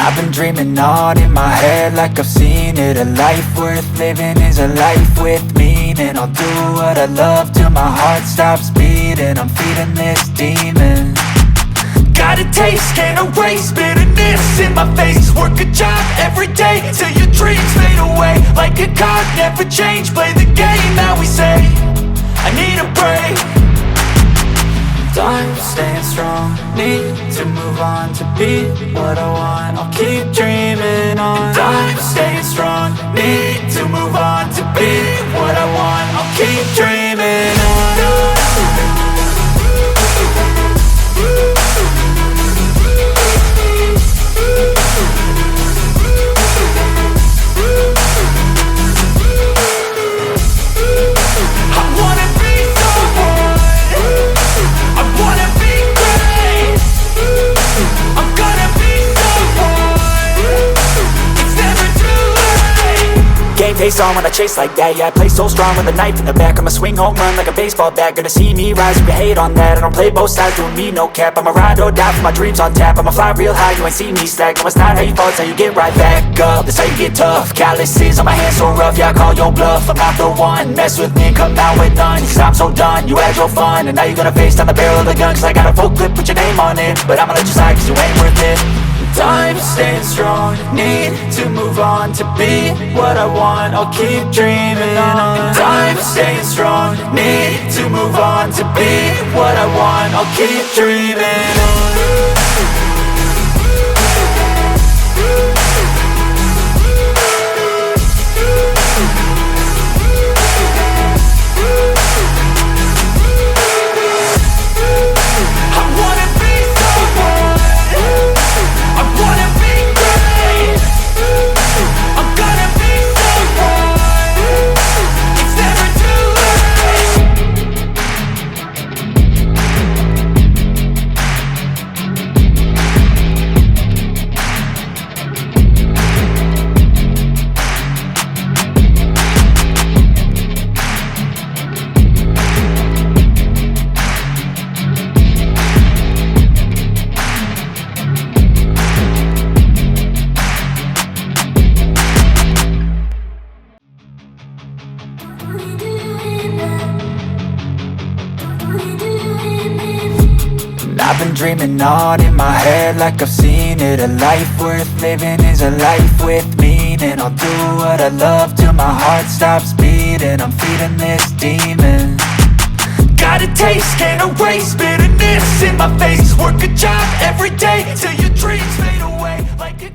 I've been dreaming on in my head like I've seen it. A life worth living is a life with meaning. I'll do what I love till my heart stops beating. I'm feeding this demon. Got a taste, can't erase bitterness in my face. Work a job every day till your dreams fade away. Like a card, never change, play the game that we say. I need a break. Time staying strong, need to move on to be what I want. I'll keep dreaming on. Time staying strong, need to move on to be what I want. I'll keep dreaming on. Face on when I chase like that. Yeah, I play so strong with a knife in the back. I'ma swing home run like a baseball bat. Gonna see me rise, you can hate on that. I don't play both sides, doing me no cap. I'ma ride or die for my dreams on tap. I'ma fly real high, you ain't see me slack. No, it's not how you fall, it's how you get right back up. That's how you get tough. Calluses on my hands so rough, yeah, I call your bluff. I'm not the one, mess with me and come out with none. Cause I'm so done, you had your fun. And now you're gonna face down the barrel of the gun. Cause I got a full clip with your name on it. But I'ma let you slide cause you ain't worth it. Time staying strong, need to move on to be what I want. I'll keep dreaming on. Time staying strong, need to move on to be what I want. I'll keep dreaming on. I've been dreaming on in my head like I've seen it. A life worth living is a life with meaning. I'll do what I love till my heart stops beating. I'm feeding this demon. Got a taste, can't erase bitterness in my face. Work a job every day till your dreams fade away like a